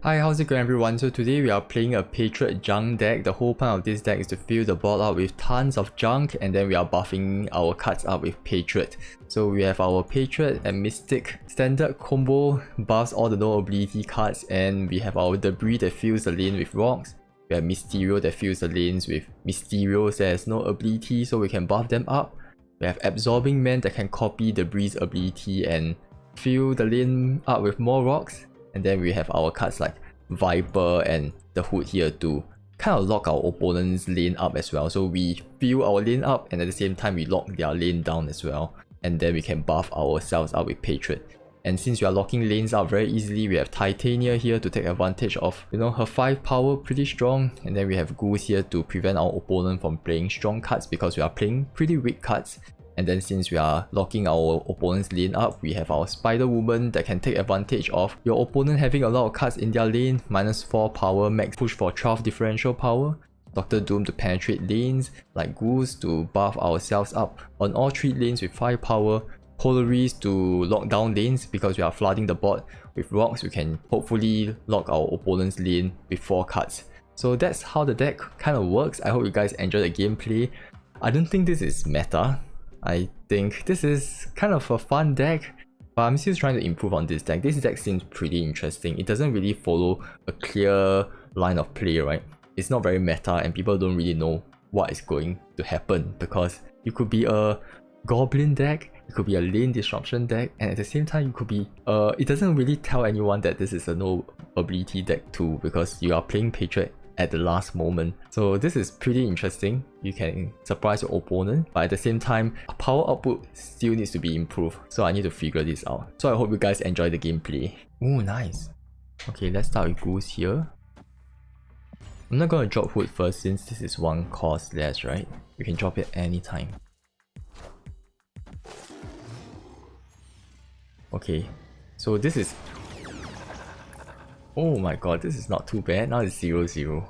Hi, how's it going everyone? So today we are playing a Patriot junk deck. The whole point of this deck is to fill the board out with tons of junk, and then we are buffing our cards up with Patriot. So we have our Patriot and Mystique. Standard combo buffs all the no ability cards, and we have our Debrii that fills the lane with rocks. We have Mysterio that fills the lanes with Mysterios that has no ability, so we can buff them up. We have Absorbing Man that can copy Debrii's ability and fill the lane up with more rocks. And then we have our cards like Viper and the Hood here to kind of lock our opponent's lane up as well. So we fill our lane up and at the same time we lock their lane down as well. And then we can buff ourselves up with Patriot. And since we are locking lanes up very easily, we have Titania here to take advantage of, her 5 power pretty strong. And then we have Goose here to prevent our opponent from playing strong cards because we are playing pretty weak cards. And then since we are locking our opponent's lane up, we have our Spider Woman that can take advantage of your opponent having a lot of cards in their lane, -4 power, max push for 12 differential power, Dr. Doom to penetrate lanes, like Goose to buff ourselves up on all 3 lanes with 5 power, Polaris to lock down lanes because we are flooding the board with rocks. We can hopefully lock our opponent's lane with 4 cards. So that's how the deck kind of works. I hope you guys enjoy the gameplay. I don't think this is meta. I think this is kind of a fun deck, but I'm still trying to improve on this deck. This deck seems pretty interesting. It doesn't really follow a clear line of play, right? It's not very meta and people don't really know what is going to happen because you could be a goblin deck, it could be a lane disruption deck, and at the same time you could be it doesn't really tell anyone that this is a no ability deck too because you are playing Patriot at the last moment. So this is pretty interesting. You can surprise your opponent, but at the same time, power output still needs to be improved. So I need to figure this out. So I hope you guys enjoy the gameplay. Oh, nice. Okay, let's start with Goose here. I'm not gonna drop Hood first since this is 1 cost less, right? We can drop it anytime. Okay, so this is... Oh my god, this is not too bad. Now it's 0-0.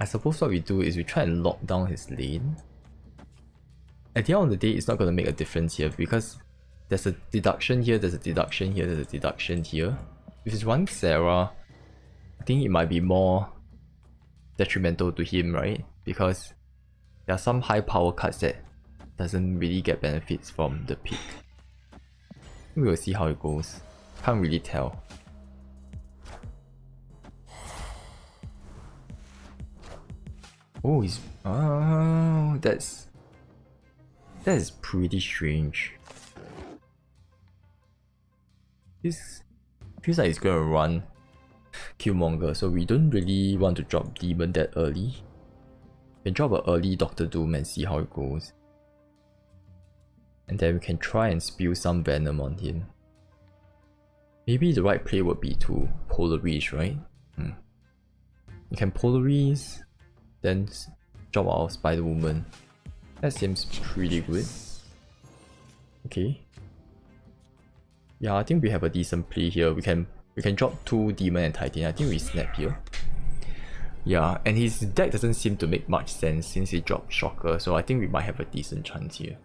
I suppose what we do is we try and lock down his lane. At the end of the day, it's not going to make a difference here because there's a deduction here, there's a deduction here, there's a deduction here. If it's one Sarah, I think it might be more detrimental to him, right? Because there are some high power cards that doesn't really get benefits from the pick. We will see how it goes. Can't really tell. Oh, he's... Oh, that is pretty strange. This feels like he's gonna run Killmonger, so we don't really want to drop Demon that early. We can drop an early Dr. Doom and see how it goes. And then we can try and spew some venom on him. Maybe the right play would be to Polaris, right? We can Polaris, then drop our Spider Woman. That seems pretty good. Okay. Yeah, I think we have a decent play here. We can drop 2 Demon and Titania. I think we snap here. Yeah, and his deck doesn't seem to make much sense since he dropped Shocker, so I think we might have a decent chance here.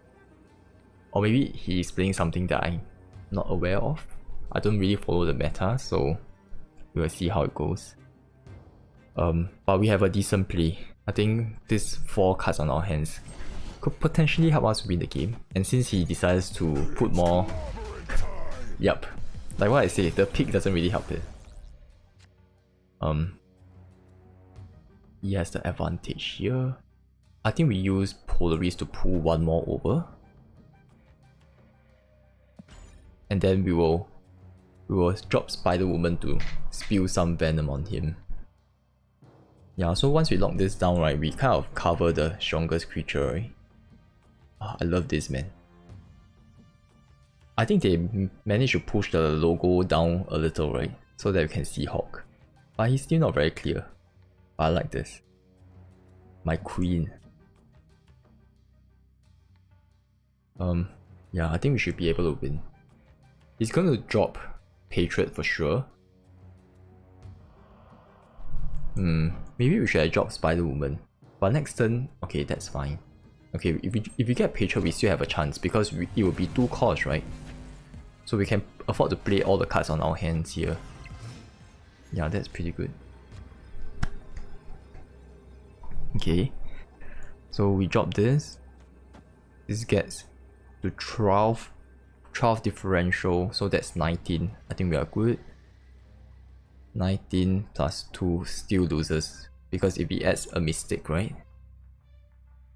Or maybe he's playing something that I'm not aware of. I don't really follow the meta, so we'll see how it goes. But we have a decent play. I think these 4 cards on our hands could potentially help us win the game. And since he decides to put more... Yup. Like what I say, the pick doesn't really help it. He has the advantage here. I think we use Polaris to pull 1 more over. And then we will drop Spider Woman to spew some venom on him. Yeah, so once we lock this down, right, we kind of cover the strongest creature, right? Oh, I love this, man. I think they managed to push the logo down a little, right? So that we can see Hawk. But he's still not very clear. But I like this. My queen. Yeah, I think we should be able to win. He's going to drop Patriot for sure. Maybe we should have dropped Spider Woman. But next turn, okay, that's fine. Okay, if we get Patriot, we still have a chance because it will be 2 costs, right? So we can afford to play all the cards on our hands here. Yeah, that's pretty good. Okay. So we drop this. This gets to 12 differential, so that's 19. I think we are good. 19 plus 2 still loses, because if he adds a Mystique, right?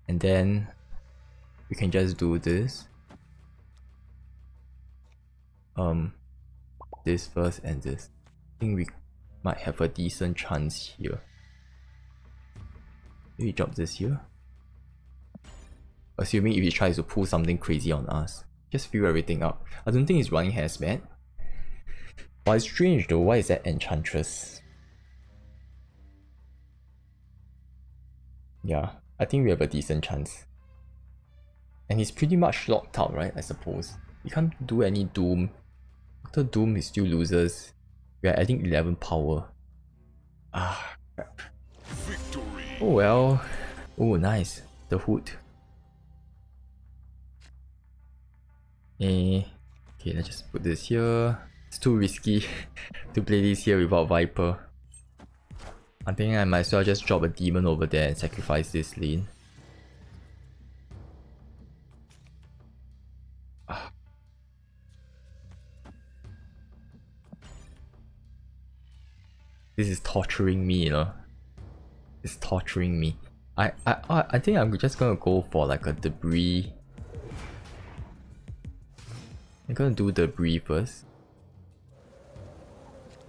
And then we can just do this. This first and this. I think we might have a decent chance here. Maybe drop this here. Assuming if he tries to pull something crazy on us. Just fill everything up. I don't think he's running hazmat. But it's strange though, why is that Enchantress? Yeah, I think we have a decent chance. And he's pretty much locked out, right? I suppose. He can't do any Doom. After Doom, he still loses. We are adding 11 power. Ah, crap. Victory. Oh well. Oh, nice. The hood. Okay, let's just put this here. It's too risky to play this here without Viper. I think I might as well just drop a demon over there and sacrifice this lane. This is torturing me, you know. It's torturing me. I think I'm just gonna go for like a Debrii. I'm gonna do Debrii first.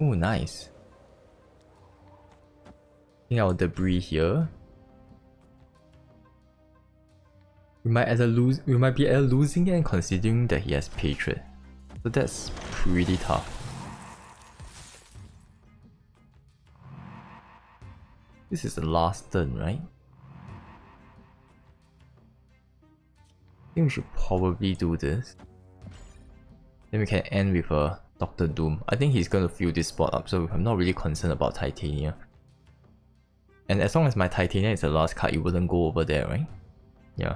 Oh, nice. I think I'll Debrii here. We might be at a losing end considering that he has Patriot. So that's pretty tough. This is the last turn, right? I think we should probably do this. Then we can end with a Dr. Doom. I think he's gonna fill this spot up, so I'm not really concerned about Titania. And as long as my Titania is the last card, it wouldn't go over there, right? Yeah.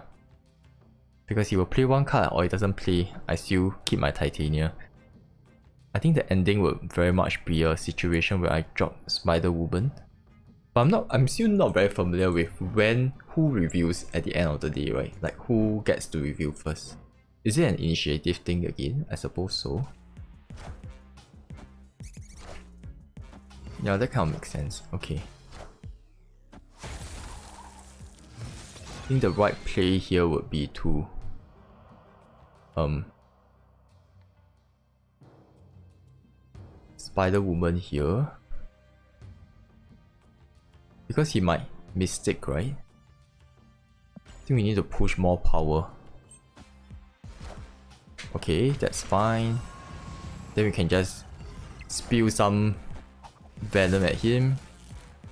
Because he will play one card or he doesn't play, I still keep my Titania. I think the ending would very much be a situation where I drop Spider-Woman. But I'm still not very familiar with who reveals at the end of the day, right? Like who gets to reveal first. Is it an initiative thing again? I suppose so. Yeah, that kind of makes sense. Okay. I think the right play here would be to Spider-Woman here. Because he might Mystique, right? I think we need to push more power. Okay, that's fine. Then we can just spew some venom at him.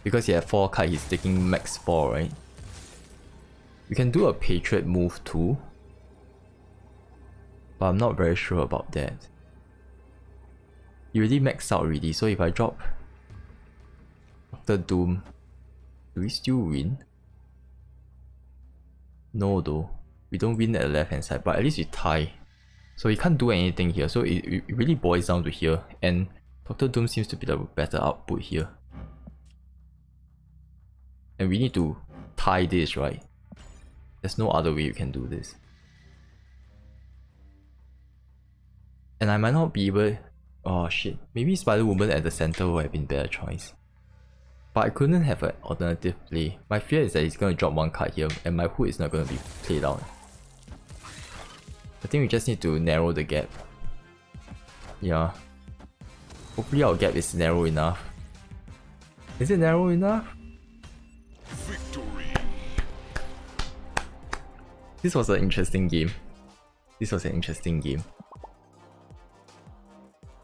Because he has 4 cards, he's taking max 4, right? We can do a Patriot move too. But I'm not very sure about that. He already maxed out already, so if I drop Dr. Doom, do we still win? No though. We don't win at the left hand side, but at least we tie. So he can't do anything here, so it really boils down to here. And Dr. Doom seems to be the better output here. And we need to tie this, right? There's no other way you can do this. And I might not be able... Oh shit. Maybe Spider-Woman at the center would have been a better choice. But I couldn't have an alternative play. My fear is that he's going to drop one card here and my hood is not going to be played out. I think we just need to narrow the gap. Yeah. Hopefully our gap is narrow enough. Is it narrow enough? Victory. This was an interesting game.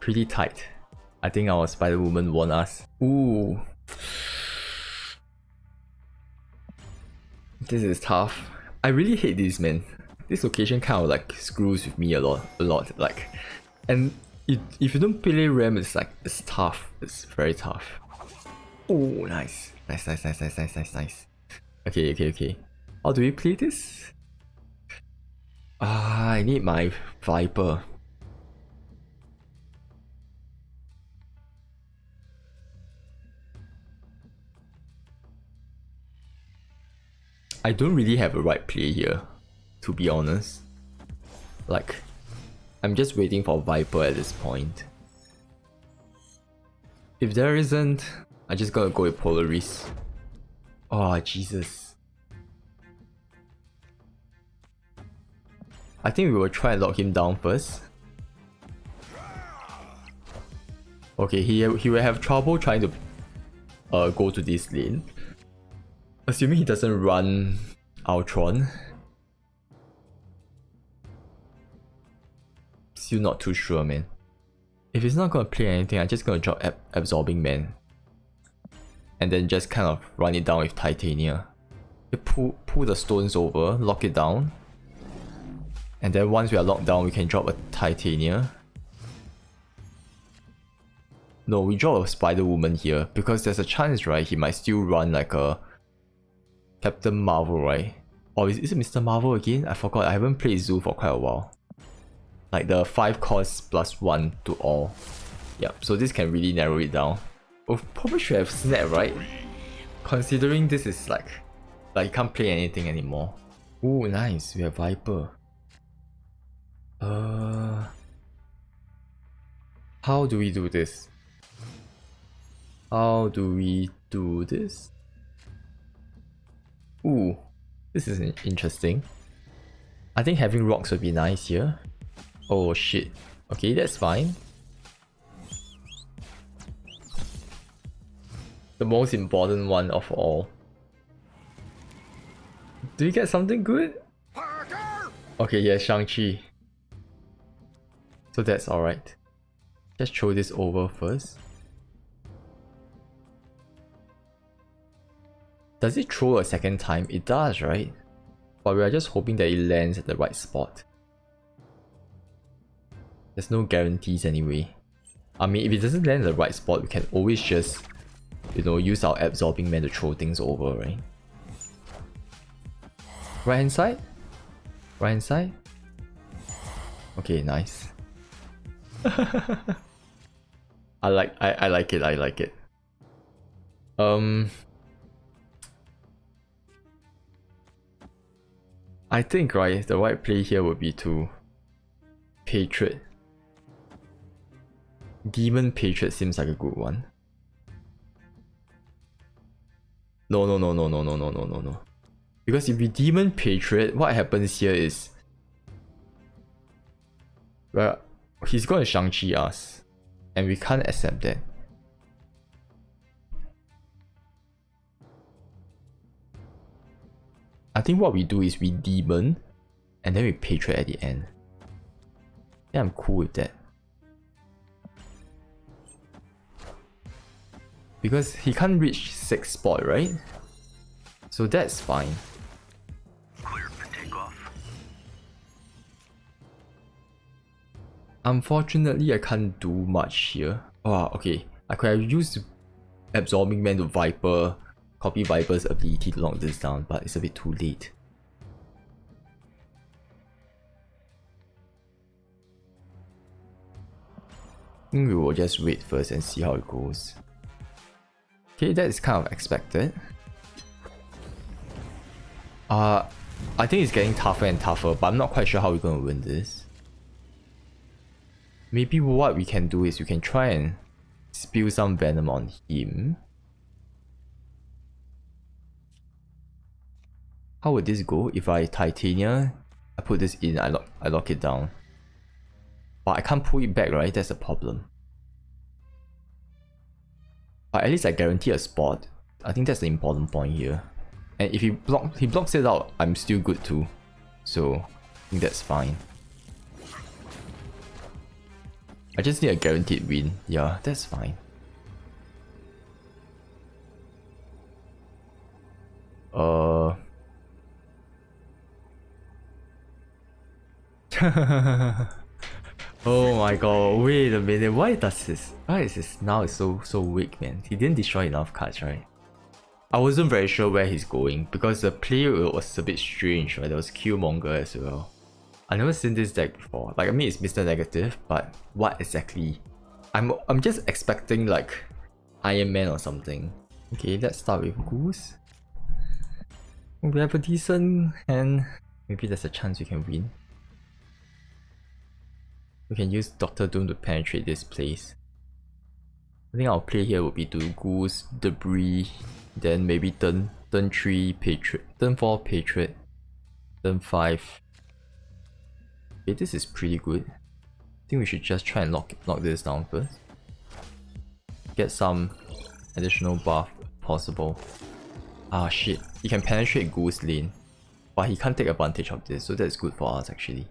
Pretty tight. I think our Spider-Woman won us. Ooh. This is tough. I really hate this, man. This location kind of like screws with me a lot. Like, and if you don't play Ram, it's like, it's tough. It's very tough. Oh, nice. Nice. Okay. How do we play this? I need my Viper. I don't really have a right play here, to be honest. Like, I'm just waiting for Viper at this point. If there isn't, I'm just gonna go with Polaris. Oh, Jesus. I think we will try and lock him down first. Okay, he will have trouble trying to go to this lane. Assuming he doesn't run Ultron. Still not too sure, man. If he's not gonna play anything, I'm just gonna drop Absorbing Man. And then just kind of run it down with Titania. Pull the stones over, lock it down. And then once we are locked down, we can drop a Titania. No, we drop a Spider-Woman here because there's a chance, right, he might still run like a Captain Marvel, right? Or is it Mr. Marvel again? I forgot, I haven't played Zoo for quite a while. Like the 5 cost plus 1 to all. Yep, so this can really narrow it down. Oh, probably should have Snap, right? Considering this is like you can't play anything anymore. Ooh, nice, we have Viper. How do we do this? How do we do this? Ooh, this is interesting. I think having rocks would be nice here. Oh shit. Okay, that's fine. The most important one of all. Do we get something good? Okay, yeah, Shang-Chi. So that's alright. Just throw this over first. Does it throw a second time? It does, right? But we are just hoping that it lands at the right spot. There's no guarantees anyway. I mean, if it doesn't land at the right spot, we can always just, you know, use our Absorbing Man to throw things over, right? Right hand side? Right hand side? Okay, nice. I like it. I think, right, the right play here would be to Patriot. Demon Patriot seems like a good one. No. Because if we Demon Patriot, what happens here is, well, he's gonna Shang-Chi us, and we can't accept that. I think what we do is we Demon, and then we Patriot at the end. Yeah, I'm cool with that. Because he can't reach 6th spot, right? So that's fine. Clear for takeoff. Unfortunately, I can't do much here. Oh, okay. I could have used Absorbing Man to Viper, copy Viper's ability to lock this down, but it's a bit too late. I think we will just wait first and see how it goes. Okay, that is kind of expected. I think it's getting tougher and tougher, but I'm not quite sure how we're gonna win this. Maybe what we can do is we can try and spill some venom on him. How would this go? If I Titania, I put this in, I lock it down. But I can't pull it back, right? That's the problem. But at least I guarantee a spot. I think that's the important point here. And if he blocks it out, I'm still good too. So I think that's fine. I just need a guaranteed win. Yeah, that's fine. Oh my god, wait a minute, why does this? Why is this now is so weak, man? He didn't destroy enough cards, right? I wasn't very sure where he's going because the play was a bit strange, right? There was Killmonger as well. I've never seen this deck before. Like, I mean, it's Mr. Negative, but what exactly? I'm just expecting like Iron Man or something. Okay, let's start with Goose. We have a decent hand. Maybe there's a chance we can win. We can use Doctor Doom to penetrate this place. I think our play here would be to Goose, Debris, then maybe turn 3 Patriot, turn 4 Patriot, turn 5. Okay, this is pretty good. I think we should just try and knock this down first. Get some additional buff possible. Ah shit, he can penetrate Goose lane, but he can't take advantage of this, so that's good for us actually.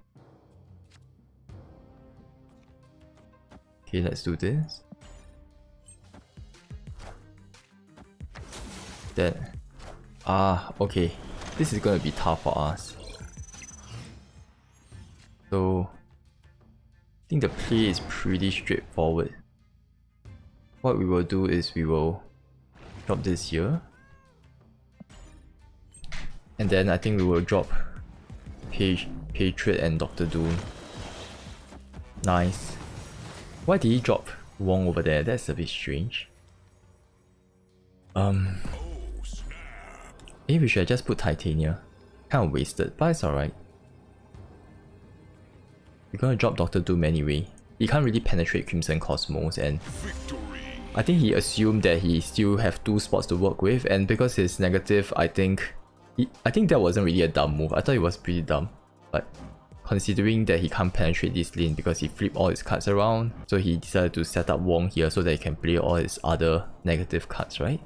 Okay, let's do this. That. Ah, okay. This is gonna be tough for us. So, I think the play is pretty straightforward. What we will do is we will drop this here. And then I think we will drop Patriot and Doctor Doom. Nice. Why did he drop Wong over there? That's a bit strange. Maybe we should have just put Titania. Kind of wasted, but it's alright. We're gonna drop Doctor Doom anyway. He can't really penetrate Crimson Cosmos, and I think he assumed that he still have 2 spots to work with, and because he's negative, I think that wasn't really a dumb move. I thought it was pretty dumb, but considering that he can't penetrate this lane because he flipped all his cards around, so he decided to set up Wong here so that he can play all his other negative cards, right?